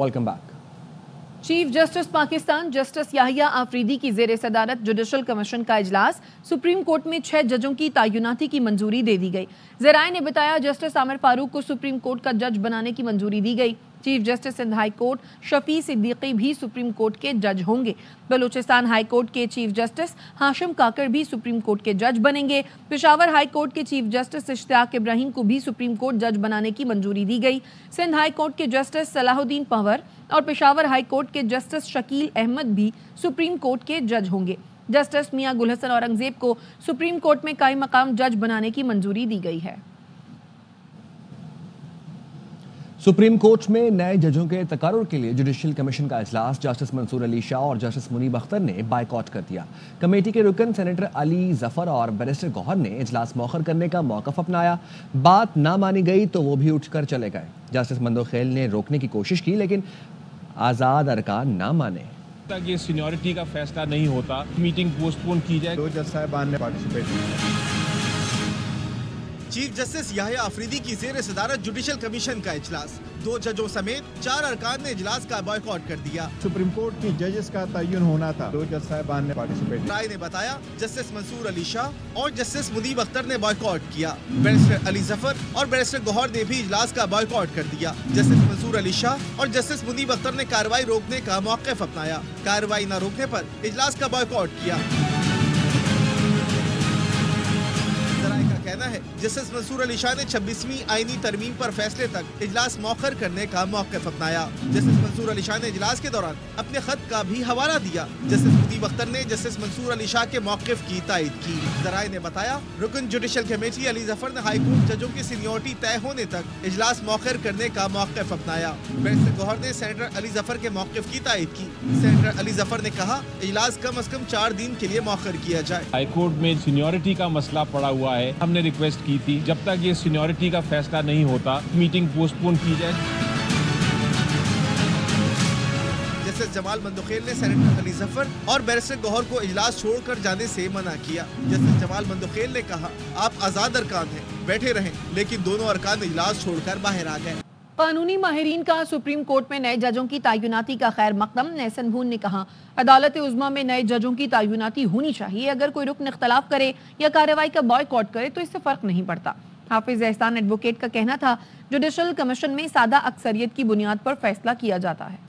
Welcome back. Chief justice Pakistan justice Yahya Afridi की जेर सदारत जुडिशल कमीशन का इजलास। सुप्रीम कोर्ट में 6 जजों की तैनाती की मंजूरी दे दी गई। जराए ने बताया जस्टिस आमिर फारूक को सुप्रीम कोर्ट का जज बनाने की मंजूरी दी गई। Chief justice Sindh high court Shafi Siddiqui भी सुप्रीम कोर्ट के जज होंगे। बलूचिस्तान हाई कोर्ट के चीफ जस्टिस हाशिम काकर भी सुप्रीम कोर्ट के जज बनेंगे। पेशावर हाई कोर्ट के चीफ जस्टिस इश्तियाक इब्राहिम को भी सुप्रीम कोर्ट जज बनाने की मंजूरी दी गई। सिंध हाई कोर्ट के जस्टिस सलाहुद्दीन पंवर और पेशावर हाई कोर्ट के जस्टिस शकील अहमद भी सुप्रीम कोर्ट के जज होंगे। जस्टिस मियां गुल हसन औरंगजेब को सुप्रीम कोर्ट में कायम मकाम जज बनाने की मंजूरी दी गई है। सुप्रीम कोर्ट में नए जजों के तकारुर के लिए जुडिशल कमीशन का इजलास जस्टिस मंसूर अली शाह और जस्टिस मुनीब अख्तर ने बायकॉट कर दिया। कमेटी के रुकन सेनेटर अली जफर और बैरिस्टर गौहर ने इजलास मौखर करने का मौकफ अपनाया। बात ना मानी गई तो वो भी उठकर चले गए। जस्टिस मंदोखेल ने रोकने की कोशिश की लेकिन आज़ाद अरकान ना माने। तक ये सीनियरिटी का फैसला नहीं होता, मीटिंग पोस्टपोन की जाए। 2 जज साहिबान ने participate. Chief justice Yahya Afridi की जेर सदारत जुडिशल कमीशन का इजलास। 2 जजों समेत 4 अरकान ने इजलास का बॉयकॉट कर दिया। सुप्रीम कोर्ट की जजेस का तयन होना था, 2 जज साहिबान ने पार्टिसिपेट। राय ने बताया जस्टिस मंसूर अली शाह और जस्टिस मुनीब अख्तर ने बॉयकॉट किया। बैरिस्टर अली जफर और बैरिस्टर गौहर ने भी इजलास का बॉयकॉट कर दिया। जस्टिस मंसूर अली शाह और जस्टिस मुनीब अख्तर ने कार्रवाई रोकने का मौक़िफ़ अपनाया। कार्रवाई न रोकने पर इजलास का बॉयकॉट किया। कहना है जस्टिस मंसूर अली शाह ने 26वीं आईनी तरमीम पर फैसले तक इजलास मौखर करने का मौक़िफ़ अपनाया। जस्टिस मंसूर अली शाह ने इजलास के दौरान अपने खत का भी हवाला दिया। जस्टिस मुनीब अख्तर ने जस्टिस मंसूर अली शाह के मौक़िफ़ की तायद की। जराए ने बताया रुकन जुडिशल कमेटी अली जफर ने हाई कोर्ट जजों की सीनियरिटी तय होने तक इजलास मौखर करने का मौक़िफ़ अपनाया। बैरिस्टर गौहर ने सेनेटर अली जफर के मौक़िफ़ की तायद की। सेनेटर अली जफर ने कहा इजलास कम अज कम 4 दिन के लिए मौखर किया जाए। हाई कोर्ट में सीनियरिटी का मसला पड़ा हुआ है। हमने रिक्वेस्ट की थी जब तक ये सीनियरिटी का फैसला नहीं होता मीटिंग पोस्टपोन की जाए। जस्टिस जमाल मंदोखेल ने सेनेटर अली जफर और बैरिस्टर गौहर को इजलास छोड़कर जाने से मना किया। जस्टिस जमाल मंदोखेल ने कहा आप आज़ाद अरकान हैं, बैठे रहें, लेकिन दोनों अरकान इजलास छोड़कर बाहर आ गए। कानूनी माहिरीन का सुप्रीम कोर्ट में नए जजों की तैनाती का खैर मकदम। नेसन भून ने कहा अदालत उज़्मा में नए जजों की तैनाती होनी चाहिए। अगर कोई रुकन इख्तलाफ करे या कार्रवाई का बॉयकॉट करे तो इससे फर्क नहीं पड़ता। हाफिज एहसान एडवोकेट का कहना था जुडिशल कमीशन में सादा अक्सरियत की बुनियाद पर फैसला किया जाता है।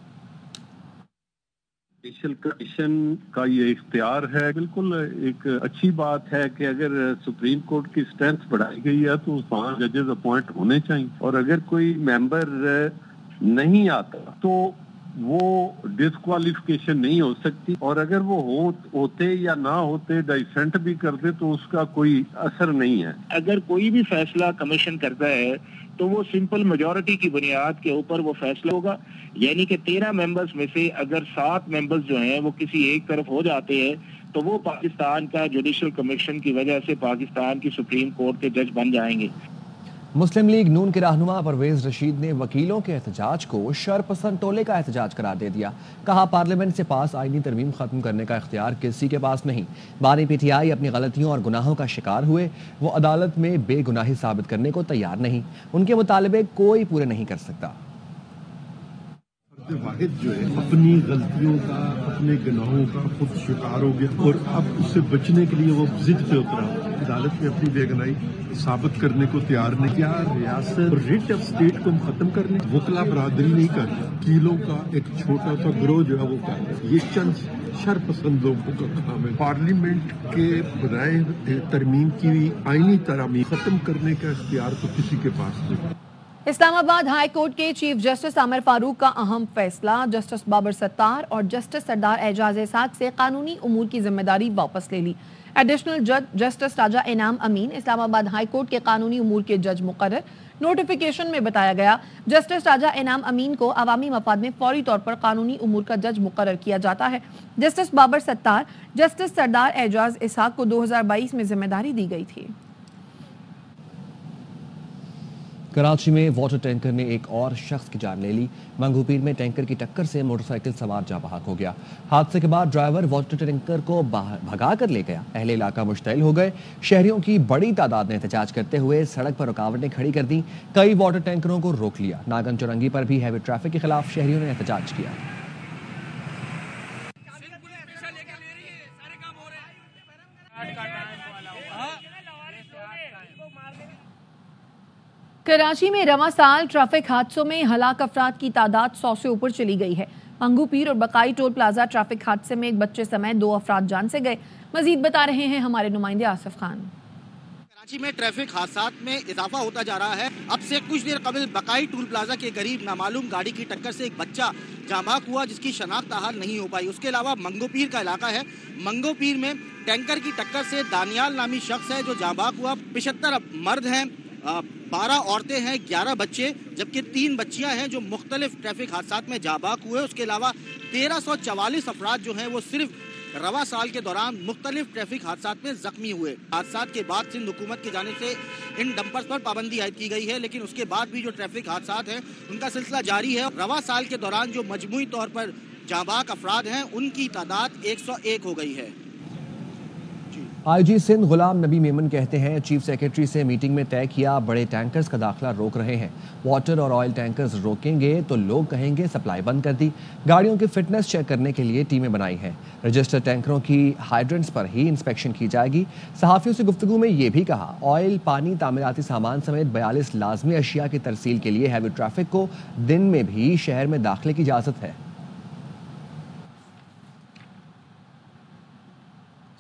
जुडिशल कमीशन का ये इख्तियार है, बिल्कुल एक अच्छी बात है कि अगर सुप्रीम कोर्ट की स्ट्रेंथ बढ़ाई गई है तो 5 जजेस अपॉइंट होने चाहिए। और अगर कोई मेंबर नहीं आता तो वो डिस्क्वालिफिकेशन नहीं हो सकती। और अगर वो होते या ना होते डिसेंट भी करते तो उसका कोई असर नहीं है। अगर कोई भी फैसला कमीशन करता है तो वो सिंपल मेजॉरिटी की बुनियाद के ऊपर वो फैसला होगा। यानी कि 13 मेंबर्स में से अगर 7 मेंबर्स जो हैं वो किसी एक तरफ हो जाते हैं तो वो पाकिस्तान का जुडिशल कमीशन की वजह से पाकिस्तान की सुप्रीम कोर्ट के जज बन जाएंगे। मुस्लिम लीग नून के रहनुमा परवेज रशीद ने वकीलों के एहतजाज को शरपसंद टोले का एहतजाज करार दे दिया। कहा पार्लियामेंट से पास आईनी तरमीम खत्म करने का इख्तियार किसी के पास नहीं। बानी पीटीआई अपनी गलतियों और गुनाहों का शिकार हुए, वो अदालत में बेगुनाही साबित करने को तैयार नहीं। उनके मुतालबे कोई पूरे नहीं कर सकता। वाहिद जो है अपनी गलतियों का, अपने गुनाहों का खुद शिकार हो गया और अब उससे बचने के लिए वो जिद पे उतरा। अदालत में अपनी बेगुनाही साबित करने को तैयार नहीं। क्या रियासत और रिट ऑफ स्टेट को हम खत्म करने वकला बरादरी नहीं कर, वकीलों का एक छोटा सा गिरोह जो है वो कर, ये चंद शरपसंद लोगों का काम है। पार्लियामेंट के बनाए तरमीम की आईनी तरमीम खत्म करने का इख्तियार तो किसी के पास नहीं। इस्लामाबाद हाई कोर्ट के चीफ जस्टिस आमिर फारूक का अहम फैसला। जस्टिस बाबर सत्तार और जस्टिस सरदार एजाज इसाक से कानूनी उमूर की जिम्मेदारी वापस ले ली। एडिशनल जज जस्टिस राजा इनाम अमीन इस्लामाबाद हाई कोर्ट के कानूनी उमूर के जज मुकर्रर। नोटिफिकेशन में बताया गया जस्टिस राजा इनाम अमीन को अवामी मफाद में फौरी तौर पर कानूनी उमूर का जज मुकर्रर किया जाता है। जस्टिस बाबर सत्तार जस्टिस सरदार एजाज इसाक को 2022 में जिम्मेदारी दी गई थी। कराची में वाटर टैंकर ने एक और शख्स की जान ले ली। मंगूपीर में टैंकर की टक्कर से मोटरसाइकिल सवार जाँ बहक हो गया। हादसे के बाद ड्राइवर वाटर टैंकर को भगा कर ले गया। अहले इलाका मुश्तइल हो गए। शहरियों की बड़ी तादाद ने एहतजाज करते हुए सड़क पर रुकावटें खड़ी कर दी। कई वाटर टैंकरों को रोक लिया। नागन चौरंगी पर भी हैवी ट्रैफिक के खिलाफ शहरियों ने एहतजाज किया। कराची में रवां साल ट्रैफिक हादसों में हलाक अफराद की तादाद 100 से ऊपर चली गई है। मंगूपीर और बकाई टोल प्लाजा ट्रैफिक हादसे में एक बच्चे समेत 2 अफराद जान से गए। मजीद बता रहे हैं हमारे नुमाइंदे आसिफ खान। कराची में ट्रैफिक हादसात में इजाफा होता जा रहा है। अब से कुछ देर कबल बकाई टोल प्लाजा के करीब नामालूम गाड़ी की टक्कर से एक बच्चा जाँ बहक हुआ, जिसकी शनाख्त ताहल नहीं हो पाई। उसके अलावा मंगोपीर का इलाका है। मंगोपीर में टैंकर की टक्कर से दानियाल नामी शख्स है जो जाँ बहक हुआ। 75 मर्द हैं, 12 औरतें हैं, 11 बच्चे, जबकि 3 बच्चियां हैं जो मुख्तलिफ ट्रैफिक हादसात में जाँ बहक हुए। उसके अलावा 1344 अफराद जो हैं वो सिर्फ रवा साल के दौरान मुख्तलिफ ट्रैफिक हादसात में जख्मी हुए। हादसात के बाद सिंध हुकूमत की जानिब से इन डंपर्स पर पाबंदी आयद की गई है, लेकिन उसके बाद भी जो ट्रैफिक हादसात हैं उनका सिलसिला जारी है। रवा साल के दौरान जो मजमूई तौर पर जाँ बहक अफराद हैं उनकी तादाद 101 हो गई है। आईजी सिंध गुलाम नबी मेमन कहते हैं चीफ सेक्रेटरी से मीटिंग में तय किया बड़े टैंकर्स का दाखिला रोक रहे हैं। वाटर और ऑयल टैंकर्स रोकेंगे तो लोग कहेंगे सप्लाई बंद कर दी। गाड़ियों की फिटनेस चेक करने के लिए टीमें बनाई हैं। रजिस्टर्ड टैंकरों की हाइड्रेंट्स पर ही इंस्पेक्शन की जाएगी। सहाफ़ियों से गुफ्तगू में ये भी कहा ऑयल, पानी, तामीराती सामान समेत 42 लाजमी अशिया की तरसील के लिए हैवी ट्रैफिक को दिन में भी शहर में दाखिले की इजाज़त है।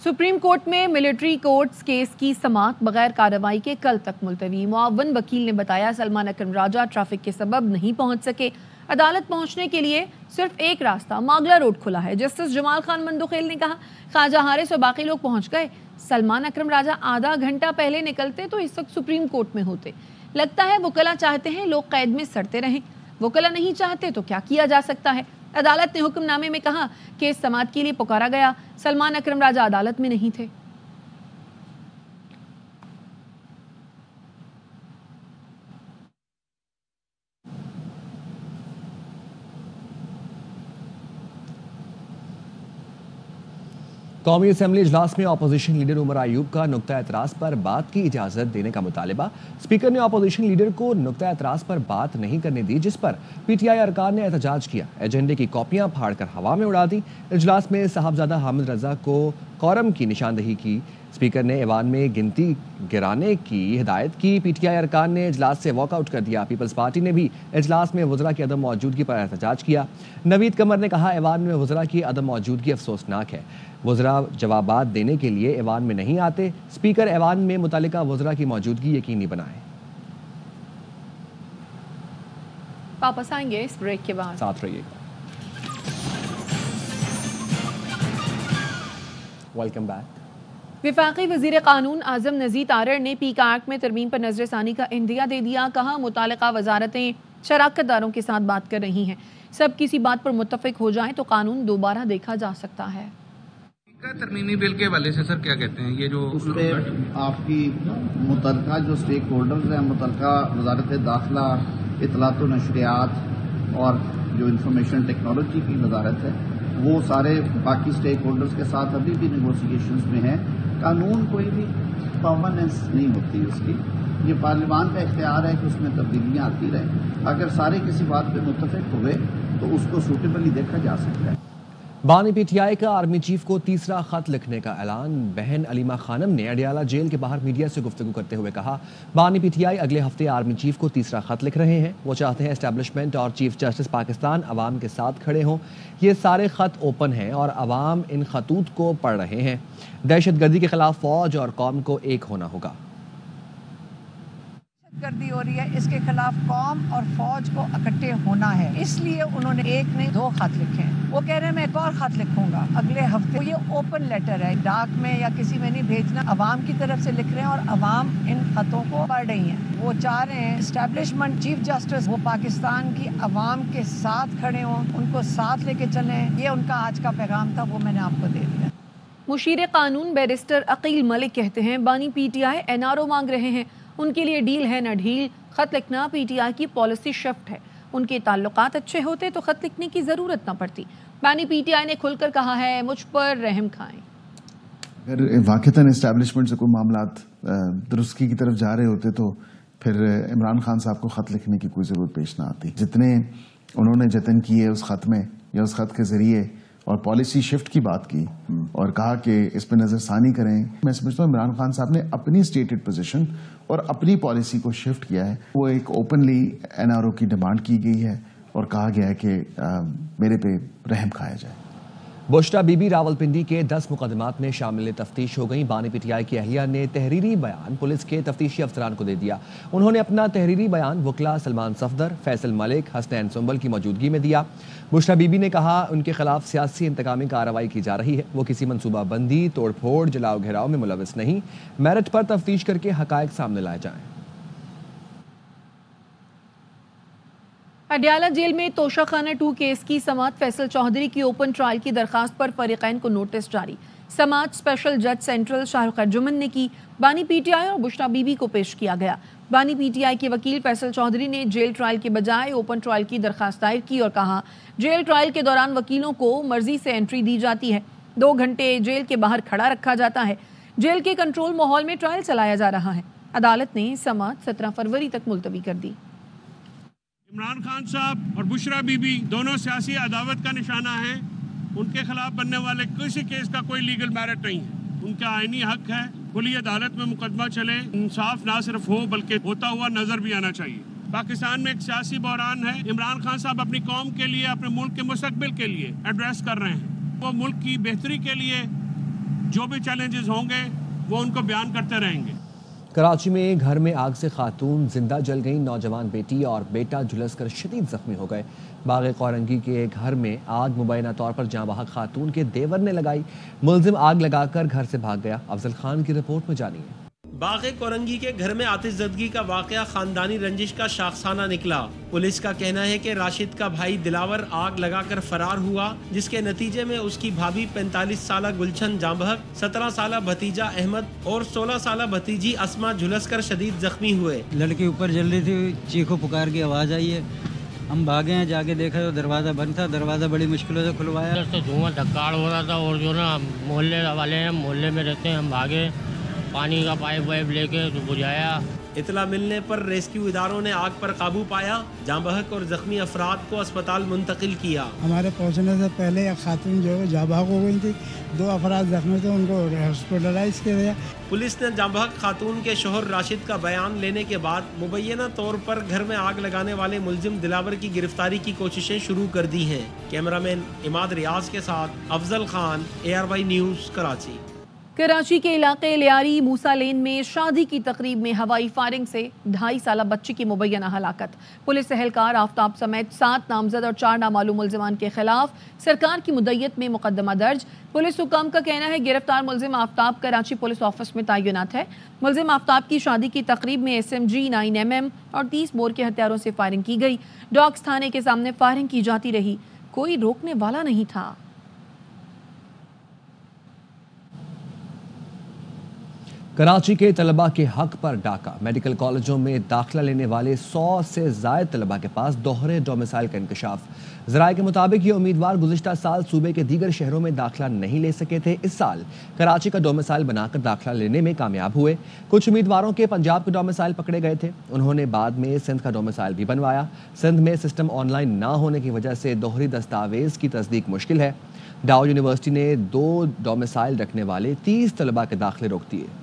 सुप्रीम कोर्ट में मिलिट्री कोर्ट्स केस की समाअत बगैर कार्रवाई के कल तक मुलतवी। मुआवन वकील ने बताया सलमान अकरम राजा ट्रैफिक के सबब नहीं पहुंच सके। अदालत पहुंचने के लिए सिर्फ एक रास्ता मागला रोड खुला है। जस्टिस जमाल खान मंदुखेल ने कहा ख्वाजा हारिस और बाकी लोग पहुंच गए। सलमान अकरम राजा आधा घंटा पहले निकलते तो इस वक्त सुप्रीम कोर्ट में होते। लगता है वकला चाहते हैं लोग कैद में सड़ते रहें, वकला नहीं चाहते तो क्या किया जा सकता है। अदालत ने हुक्मनामे में कहा केस समाअत के लिए पुकारा गया। सलमान अकरम राजा अदालत में नहीं थे। कौमी असम्बली इजलास में अपोजिशन लीडर उमर अयूब का नुक्ता एतराज़ पर बात की इजाज़त देने का मुतालिबा। स्पीकर ने अपोजिशन लीडर को नुक्ता एतराज़ पर बात नहीं करने दी, जिस पर PTI अरकान ने एहतजाज किया। एजेंडे की कॉपियां फाड़कर हवा में उड़ा दी। इजलास में साहबजादा हामिद रजा को कोरम की निशानदही की। स्पीकर ने ऐवान में गिनती गिराने की हिदायत की। PTI अरकान ने इजलास से वॉकआउट कर दिया। पीपल्स पार्टी ने भी इजलास में वज़रा की अदम मौजूदगी पर एहतजाज किया। नवीद कमर ने कहा ऐवान में वज़रा की अदम मौजूदगी अफसोसनाक है। वज़रा जवाबात देने के लिए ऐवान में नहीं आते। स्पीकर ऐवान में मुतालिका वज़रा की मौजूदगी यकीनी बनाए। वापस आएंगे इस ब्रेक के बाद, साथ रहिएगा। Welcome back. विफाकी वज़ीर कानून आज़म नज़ीर तारड़ ने पीका एक्ट में तरमीम पर नजरसानी का इंदिया दे दिया। कहा मुतालिका वजारतें शराकतदारों के साथ बात कर रही हैं। सब किसी बात पर मुत्तफिक हो जाएं तो कानून दोबारा देखा जा सकता है। तरमीमी बिल के हवाले से सर क्या कहते हैं? ये जो उस पर आपकी मुतलका जो स्टेक होल्डर्स हैं, मुतलका वजारत दाखिला, इतलात व नशरियात और जो इंफॉर्मेशन टेक्नोलॉजी की वजारत है, वो सारे बाकी स्टेक होल्डर्स के साथ अभी भी नेगोशिएशंस में है। कानून कोई भी परमानेंस नहीं होती उसकी, ये पार्लियामान का इख्तियार है कि उसमें तब्दीलियाँ आती रहें। अगर सारे किसी बात पर मुत्तफिक हुए तो उसको सूटेबली देखा जा सकता है। बानी PTI का आर्मी चीफ को तीसरा खत लिखने का ऐलान। बहन अलीमा खानम ने अडियाला जेल के बाहर मीडिया से गुफ्तगू करते हुए कहा बानी PTI अगले हफ्ते आर्मी चीफ को तीसरा खत लिख रहे हैं। वो चाहते हैं एस्टेब्लिशमेंट और चीफ जस्टिस पाकिस्तान अवाम के साथ खड़े हों। ये सारे खत ओपन हैं और अवाम इन खतूत को पढ़ रहे हैं। दहशतगर्दी के खिलाफ फौज और कौम को एक होना होगा। गर्दी हो रही है, इसके खिलाफ कौम और फौज को इकट्ठे होना है। इसलिए उन्होंने एक नहीं 2 खत लिखे हैं। वो कह रहे हैं मैं एक और खत लिखूंगा अगले हफ्ते। ये ओपन लेटर है, डाक में या किसी में नहीं भेजना, अवाम की तरफ से लिख रहे हैं और अवाम इन खतों को पढ़ रही हैं। वो चाह रहे हैं एस्टेब्लिशमेंट चीफ जस्टिस वो पाकिस्तान की अवाम के साथ खड़े हों, उनको साथ लेके चलें। ये उनका आज का पैगाम था, वो मैंने आपको दे दिया। मुशीर कानून बैरिस्टर अकील मलिक कहते हैं बानी PTI NRO मांग रहे हैं, उनके लिए डील है न ढील। खत लिखना PTI की पॉलिसी शिफ्ट है। उनके ताल्लुकात अच्छे होते तो खत लिखने की जरूरत न पड़ती। बानी PTI ने खुलकर कहा है, मुझ पर रहम खाएं। अगर वाक़तन एस्टैब्लिशमेंट से कोई मामलात दुरुस्ती की तरफ जा रहे होते तो फिर इमरान खान साहब को खत लिखने की कोई ज़रूरत पेश ना आती। जितने उन्होंने जतन किए उस खत में या उस खत के ज़रिए और पॉलिसी शिफ्ट की बात की और कहा कि इस पर नज़रसानी करें, मैं समझता हूँ इमरान खान साहब ने अपनी स्टेटेड पोजीशन और अपनी पॉलिसी को शिफ्ट किया है। वो एक ओपनली NRO की डिमांड की गई है और कहा गया है कि मेरे पे रहम खाया जाए। बुशरा बीबी रावलपिंडी के 10 मुकदमात में शामिल तफ्तीश हो गई। बानी PTI की अहलिया ने तहरीरी बयान पुलिस के तफ्तीशी अफसरान को दे दिया। उन्होंने अपना तहरीरी बयान वकला सलमान सफदर, फैसल मलिक, हसनैन सुंबल की मौजूदगी में दिया। बुशरा बीबी ने कहा उनके खिलाफ सियासी इंतकामी कार्रवाई की जा रही है। वो किसी मनसूबाबंदी, तोड़फोड़, जलाओ घेराव में मुलविस नहीं। मेरिट पर तफ्तीश करके हकायक सामने लाए जाएं। अडयाला जेल में तोशाखाना 2 केस की समाअत फैसल चौधरी की ओपन ट्रायल की दरखास्त पर फरीकैन को नोटिस जारी। समाअत स्पेशल जज सेंट्रल शाहरुख अर्जुमन ने की। बानी PTI और बुशरा बीबी को पेश किया गया। बानी PTI के वकील फैसल चौधरी ने जेल ट्रायल के बजाय ओपन ट्रायल की दरखास्त दायर की और कहा जेल ट्रायल के दौरान वकीलों को मर्जी से एंट्री दी जाती है। 2 घंटे जेल के बाहर खड़ा रखा जाता है। जेल के कंट्रोल माहौल में ट्रायल चलाया जा रहा है। अदालत ने समाअत 17 फरवरी तक मुलतवी कर दी। इमरान खान साहब और बुशरा बीबी दोनों सियासी अदावत का निशाना है। उनके खिलाफ बनने वाले किसी केस का कोई लीगल मेरिट नहीं है। उनका आईनी हक है खुली अदालत में मुकदमा चले, इंसाफ ना सिर्फ हो बल्कि होता हुआ नजर भी आना चाहिए। पाकिस्तान में एक सियासी बहरान है। इमरान खान साहब अपनी कौम के लिए, अपने मुल्क के मुस्तकबिल के लिए एड्रेस कर रहे हैं। वो मुल्क की बेहतरी के लिए जो भी चैलेंजेस होंगे वो उनको बयान करते रहेंगे। कराची में घर में आग से खातून जिंदा जल गई। नौजवान बेटी और बेटा झुलसकर शदीद जख्मी हो गए। बाग़े कोरंगी के एक घर में आग मुबैना तौर पर जाँ बहक खातून के देवर ने लगाई। मुलजिम आग लगाकर घर से भाग गया। अफजल खान की रिपोर्ट में जानिए। बाग़े कोरंगी के घर में आतिशज़दगी का वाक़या खानदानी रंजिश का शाखसाना निकला। पुलिस का कहना है कि राशिद का भाई दिलावर आग लगाकर फरार हुआ, जिसके नतीजे में उसकी भाभी 45 साला गुलशन जांबहक, 17 साला भतीजा अहमद और 16 साला भतीजी अस्मा झुलसकर शदीद जख्मी हुए। लड़की ऊपर जल रही थी, चीखो पुकार की आवाज़ आई है। हम भागे हैं, जाके देखा तो दरवाज़ा बंद था। दरवाज़ा बड़ी मुश्किलों से खुलवाया। धुआं धक्काड़ हो रहा था और जो ना मोहल्ले वाले हैं, मोहल्ले में रहते हैं, हम भागे, पानी का पाइप वाइप लेके तो बुझाया। इतला मिलने पर रेस्क्यू इदारों ने आग पर काबू पाया। जांबहक और जख्मी अफराद को अस्पताल मुंतकिल किया। हमारे पहुंचने से पहले एक खातून जो है जांबहक हो गई थी, 2 अफराद जख्मी थे, उनको हॉस्पिटलाइज किया गया। पुलिस ने जांबहक खातून के शोहर राशिद का बयान लेने के बाद मुबैना तौर पर घर में आग लगाने वाले मुलजिम दिलावर की गिरफ्तारी की कोशिशें शुरू कर दी हैं। कैमरामैन इमाद रियाज के साथ अफजल खान, ARY न्यूज़, कराची। कराची के इलाके लियारी मूसा लेन में शादी की तकरीब में हवाई फायरिंग से 2.5 साला बच्ची की मुबैना हलाकत। पुलिस एहलकार आफ्ताब समेत 7 नामजद और 4 नामालूम मुलजिमान के खिलाफ सरकार की मुद्दत में मुकदमा दर्ज। पुलिस हुकाम का कहना है गिरफ्तार मुलजिम आफ्ताब कराची पुलिस ऑफिस में तैनात है। मुलजिम आफ्ताब की शादी की तकरीब में SMG 9mm और 30 बोर के हथियारों से फायरिंग की गई। डॉग्स थाने के सामने फायरिंग की जाती रही, कोई रोकने वाला नहीं था। कराची के तलबा के हक पर डाका। मेडिकल कॉलेजों में दाखिला लेने वाले 100 से ज़ायद तलबा के पास दोहरे डोमिसाइल का इंकशाफ। ज़राए के मुताबिक ये उम्मीदवार गुज़िश्ता साल सूबे के दीगर शहरों में दाखिला नहीं ले सके थे। इस साल कराची का डोमिसाइल बनाकर दाखिला लेने में कामयाब हुए। कुछ उम्मीदवारों के पंजाब के डोमिसाइल पकड़े गए थे। उन्होंने बाद में सिंध का डोमिसाइल भी बनवाया। सिंध में सिस्टम ऑनलाइन ना होने की वजह से दोहरी दस्तावेज़ की तस्दीक मुश्किल है। डाउ यूनिवर्सिटी ने 2 डोमिसाइल रखने वाले 30 तलबा के दाखिले रोक दिए।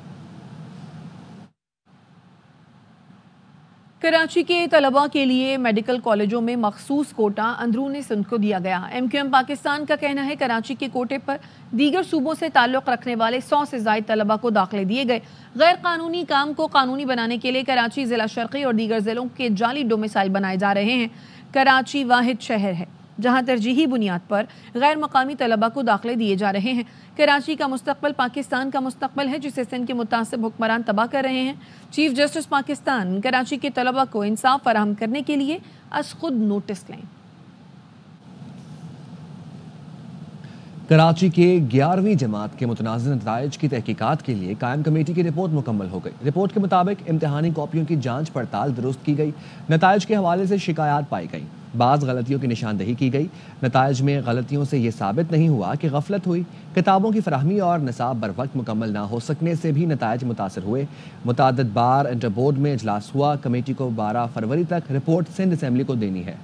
कराची के तलबा के लिए मेडिकल कॉलेजों में मखसूस कोटा अंदरूनी सिंध को दिया गया। MQM पाकिस्तान का कहना है कराची के कोटे पर दीगर सूबों से ताल्लुक़ रखने वाले 100 से ज़ायद तलबा को दाखिले दिए गए। गैर कानूनी काम को कानूनी बनाने के लिए कराची ज़िला शर्क़ी और दीगर ज़िलों के जाली डोमिसाइल बनाए जा रहे हैं। कराची वाहिद शहर है जहां तरजीही बुनियाद पर गैर मकामी तलबा को दाखिले दिए जा रहे हैं। कराची का मुस्तकबिल पाकिस्तान का मुस्तकबिल है जिसे सिंध के मुतासिब हुक्मरान तबाह कर रहे हैं। चीफ जस्टिस पाकिस्तान कराची के तलबा को इंसाफ फराहम करने के लिए आज खुद नोटिस लें। कराची के 11वीं जमात के मुतनाज़िर नताइज की तहकीकात के लिए कायम कमेटी की रिपोर्ट मुकम्मल हो गई। रिपोर्ट के मुताबिक इम्तिहानी कॉपियों की जांच पड़ताल दुरुस्त की गई। नताइज के हवाले से शिकायत पाई गई, बाज़ गलतियों की निशानदही की गई। नताइज में गलतियों से ये साबित नहीं हुआ कि गफलत हुई। किताबों की फराहमी और निसाब बर वक्त मुकम्मल ना हो सकने से भी नताइज मुतासर हुए। मुतअद्दिद बार इंटर बोर्ड में इजलास हुआ। कमेटी को 12 फरवरी तक रिपोर्ट सिंध असम्बली को देनी है।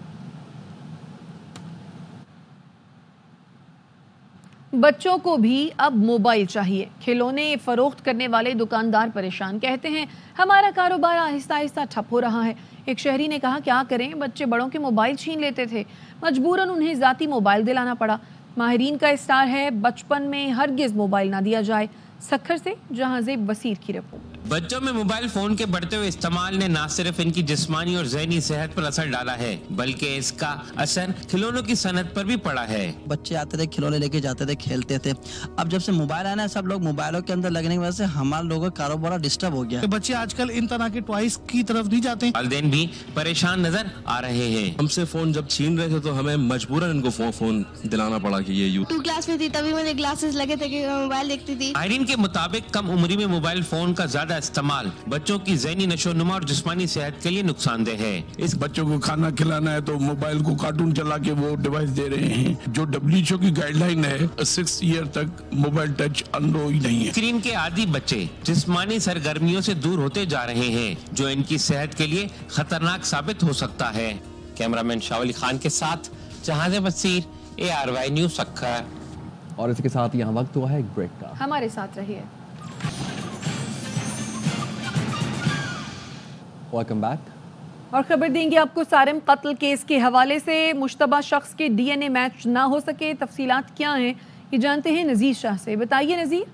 बच्चों को भी अब मोबाइल चाहिए। खिलौने फरोख्त करने वाले दुकानदार परेशान, कहते हैं हमारा कारोबार आहिस्ता आहिस्ता ठप हो रहा है। एक शहरी ने कहा क्या करें, बच्चे बड़ों के मोबाइल छीन लेते थे, मजबूरन उन्हें जाती मोबाइल दिलाना पड़ा। माहिरीन का इस्तार है बचपन में हरगिज मोबाइल ना दिया जाए। सक्खर से जहांजेब वसीर की रिपोर्ट। बच्चों में मोबाइल फोन के बढ़ते हुए इस्तेमाल ने न सिर्फ इनकी जिस्मानी और ज़हनी सेहत पर असर डाला है, बल्कि इसका असर खिलौनों की सनत पर भी पड़ा है। बच्चे आते थे, खिलौने लेके जाते थे, खेलते थे। अब जब से मोबाइल आया ना, सब लोग मोबाइलों के अंदर लगने की वजह से हमारे लोगों का कारोबार डिस्टर्ब हो गया। तो बच्चे आजकल इन तरह के टॉयज की तरफ नहीं जाते। वालिदैन भी परेशान नजर आ रहे हैं। हमसे फोन जब छीन रहे थे तो हमें मजबूरन इनको फोन दिलाना पड़ा कि ये यूज। 2 क्लास में थी तभी मुझे ग्लासेस लगे थे कि मोबाइल देखती थी। माहिरीन के मुताबिक कम उम्री में मोबाइल फोन का ज्यादा इस्तेमाल बच्चों की ज़हनी नशोनुमा और जिस्मानी सेहत के लिए नुकसानदेह है। इस बच्चों को खाना खिलाना है तो मोबाइल को कार्टून चला के वो डिवाइस दे रहे हैं। जो WHO की गाइडलाइन है 6 ईयर तक मोबाइल टच अलाउ ही नहीं है। स्क्रीन के आदी बच्चे जिस्मानी सरगर्मियों से दूर होते जा रहे हैं, जो इनकी सेहत के लिए खतरनाक साबित हो सकता है। कैमरामैन शाह अली खान के साथ जहांजेब वसीर, ARY न्यूज़ सक्खर। और इसके साथ यहाँ वक्त हुआ है एक ब्रेक का। हमारे साथ रहिए। Welcome back. और खबर देंगे आपको सारिम कत्ल केस के हवाले से। मुश्तबा शख्स के DNA मैच ना हो सके, तफसीलात क्या हैं ये जानते हैं नज़ीर शाह से। बताइए नज़ीर।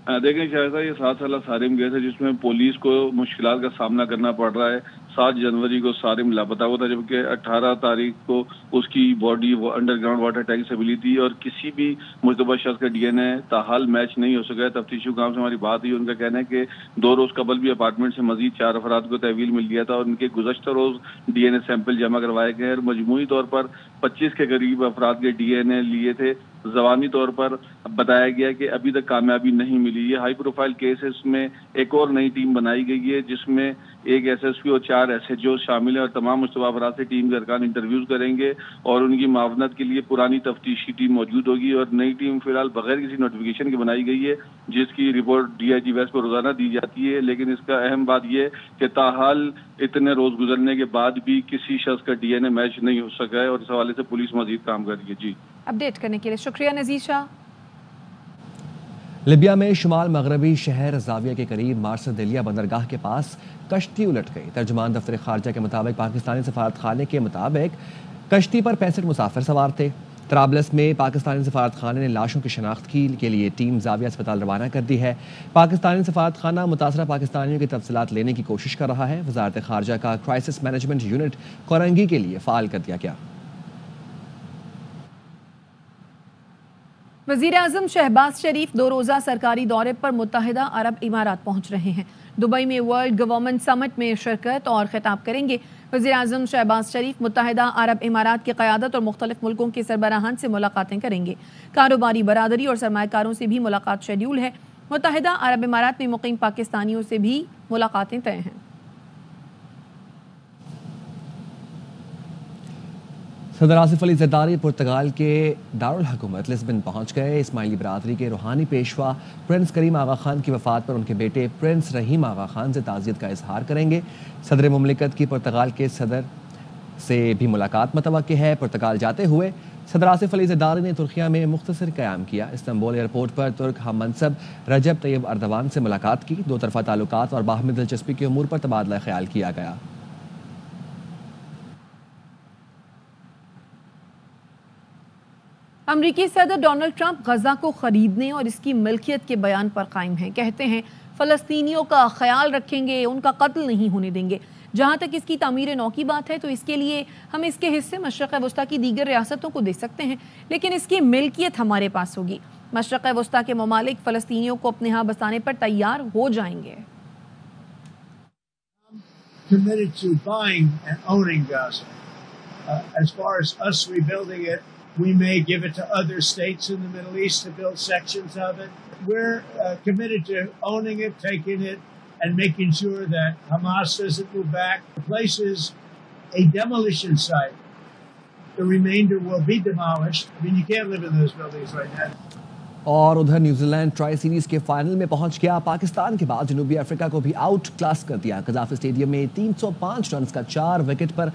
देखें शायद ये 7 साल सारिम केस है जिसमें पुलिस को मुश्किलात का सामना करना पड़ रहा है। 7 जनवरी को सारिम लापता हुआ था, जबकि 18 तारीख को उसकी बॉडी वो अंडरग्राउंड वाटर टैंक से मिली थी और किसी भी मुश्तबा शख्स का DNA ताहाल मैच नहीं हो सका है। तफ्तीशी हुकाम से हमारी बात हुई, उनका कहना है कि 2 रोज कबल भी अपार्टमेंट से मजीद 4 अफराद को तहवील मिल गया था और उनके गुज़श्ता रोज DNA सैंपल जमा करवाए गए और मजमूई तौर पर 25 के करीब अफराद के DNA लिए थे। ज़बानी तौर पर बताया गया कि अभी तक कामयाबी नहीं मिली। ये हाई प्रोफाइल केस है, इसमें एक और नई टीम बनाई गई है जिसमें एक SSP और 4 SHO शामिल है और तमाम मुश्तबा अफराद से टीम के अरकान इंटरव्यूज करेंगे और उनकी मावनत के लिए पुरानी तफ्तीशी टीम मौजूद होगी। और नई टीम फिलहाल बगैर किसी नोटिफिकेशन के बनाई गई है जिसकी रिपोर्ट DIG वेस्ट पर रोजाना दी जाती है। लेकिन इसका अहम बात यह कि ताहाल इतने रोज गुजरने के बाद भी किसी शख्स का DNA मैच नहीं हो सका है और इस हवाले से पुलिस मजीद काम कर रही है। जी, अपडेट करने के लिए शुक्रिया नज़ीर शाह। लिबिया में शुमाल मगरबी शहर जाविया के करीब मार्सदिलिया बंदरगाह के पास कश्ती उलट गई। तर्जुमान दफ्तर खारजा के मुताबिक पाकिस्तानी सफारत खाने के मुताबिक कश्ती पर 65 मुसाफिर सवार थे। तराबलस में पाकिस्तानी सफारत खाने ने लाशों की शनाख्त के लिए टीम जाविया अस्पताल रवाना कर दी है। पाकिस्तानी सफारत खाना मुतासरा पाकिस्तानियों की तफसीलात लेने की कोशिश कर रहा है। वजारत खारजा का क्राइसिस मैनेजमेंट यूनिट कोरंगी के लिए फ़ाल कर दिया गया। वज़ीर आज़म शहबाज शरीफ 2 रोज़ा सरकारी दौरे पर मुत्तहिदा अरब इमारात पहुँच रहे हैं। दुबई में वर्ल्ड गवर्नमेंट समिट में शिरकत और खिताब करेंगे। वज़ीर आज़म शहबाज शरीफ मुत्तहिदा अरब इमारात की क़यादत और मुख्तलिफ मुल्कों के सरबराहान से मुलाकातें करेंगे। कारोबारी बरादरी और सरमायाकारों से भी मुलाकात शेड्यूल है। मुत्तहिदा अरब इमारात में मुकीम पाकिस्तानियों से भी मुलाकातें तय हैं। सदर आसिफ अली ज़रदारी पुर्तगाल के दारुल हुकूमत लिस्बन पहुँच गए। इस्माइली बरादरी के रूहानी पेशवा प्रिंस करीम आगा खान की वफ़ात पर उनके बेटे प्रिंस रहीम आगा खान से ताज़ियत का इजहार करेंगे। सदर मुमलिकत की पुर्तगाल के सदर से भी मुलाकात मुतवक्की है। पुर्तगाल जाते हुए सदर आसिफ अली ज़रदारी ने तुर्किया में मुख्तसर क़याम किया। इस्तांबुल एयरपोर्ट पर तुर्क हम मनसब रजब तैयब अर्दवान से मुलाकात की। 2 तरफ़ा ताल्लुकात और बाहमी दिलचस्पी के उमूर पर तबादला ख्याल किया गया। अमरीकी सदर डोनाल्ड ट्रंप गजा को खरीदने और इसकी मिल्कियत के बयान पर कायम हैं। कहते हैं फ़लस्तीनियों का ख्याल रखेंगे, उनका कत्ल नहीं होने देंगे। जहाँ तक इसकी तामीर नौ की बात है तो इसके लिए हम इसके हिस्से मशरक़ वस्ता की दीगर रियासतों को दे सकते हैं, लेकिन इसकी मिल्कियत हमारे पास होगी। मशरक़ वस्ता के ममालिक फ़लस्तीनियों को अपने यहाँ बसाने पर तैयार हो जाएंगे। Committed to buying and owning Gaza. As far as us rebuilding it, We may give it to other states in the Middle East to build sections of it. We're committed to owning it, taking it, and making sure that Hamas doesn't move back. The place is a demolition site. The remainder will be demolished. I mean, you can't live in those buildings right now. और उधर New Zealand tri series के final में पहुंच गया। पाकिस्तान के बाद जनूबी Africa को भी आउट क्लास कर दिया। कजाफ स्टेडियम में 305 रन का 4 विकेट पर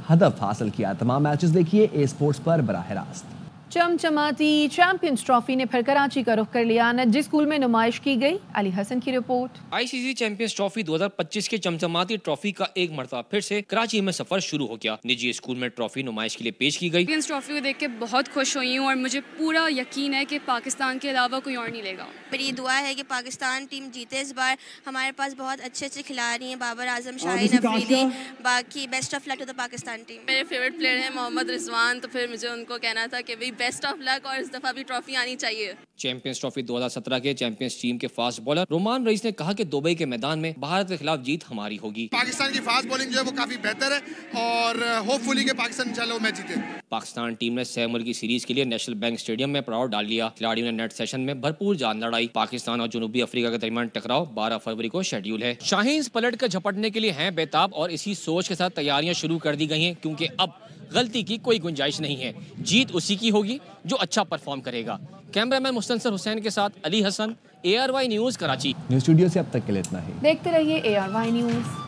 हदफ हासिल किया। तमाम मैचेस देखिए ए स्पोर्ट्स पर बराह रास्त। चमचमाती चैंपियंस ट्रॉफी ने फिर कराची का रुख कर लिया। नज्जी स्कूल में नुमाइश की गई। अली हसन की रिपोर्ट। आईसीसी चैंपियंस ट्रॉफी 2025 के चमचमाती ट्रॉफी का एक मरतबा फिर से कराची में सफर शुरू हो गया। निजी स्कूल में ट्रॉफी नुमाइश के लिए पेश की गई। चैंपियंस ट्रॉफी को देख के बहुत खुश हुई हूँ और मुझे पूरा यकीन है कि पाकिस्तान के अलावा कोई और नहीं लेगा। मेरी दुआ है कि पाकिस्तान टीम जीते इस बार। हमारे पास बहुत अच्छे अच्छे खिलाड़ी हैं, बाबर आजम, शाहीन अफरीदी, बाकी best of luck to the Pakistan team. मेरे फेवरेट प्लेयर हैं मोहम्मद रिजवान, तो फिर मुझे उनको कहना था कि भाई बेस्ट ऑफ लक और इस दफा भी ट्रॉफी आनी चाहिए। चैंपियंस ट्रॉफी 2017 के चैंपियंस टीम के फास्ट बॉलर रोमान रईस ने कहा कि दुबई के मैदान में भारत के खिलाफ जीत हमारी होगी। पाकिस्तान की फास्ट बॉलिंग जो है वो काफी बेहतर है और होपफुली के पाकिस्तान इंशाल्लाह वो मैच जीते। पाकिस्तान टीम ने 6 मुल्की सीरीज के लिए नेशनल बैंक स्टेडियम में पड़ाव डाल लिया। खिलाड़ियों ने नेट सेशन में भरपूर जान लड़ाई। पाकिस्तान और जनूबी अफ्रीका के दरमियान टकराव 12 फरवरी को शेड्यूल है। शाहीन पलट कर झपटने के लिए हैं बेताब और इसी सोच के साथ तैयारियां शुरू कर दी गई हैं, क्योंकि अब गलती की कोई गुंजाइश नहीं है। जीत उसी की होगी जो अच्छा परफॉर्म करेगा। कैमरामैन मुस्तनसर हुसैन के साथ Ali Hasan, ARY news Karachi. News studio से अब तक के लिए इतना ही। देखते रहिए ARY न्यूज़।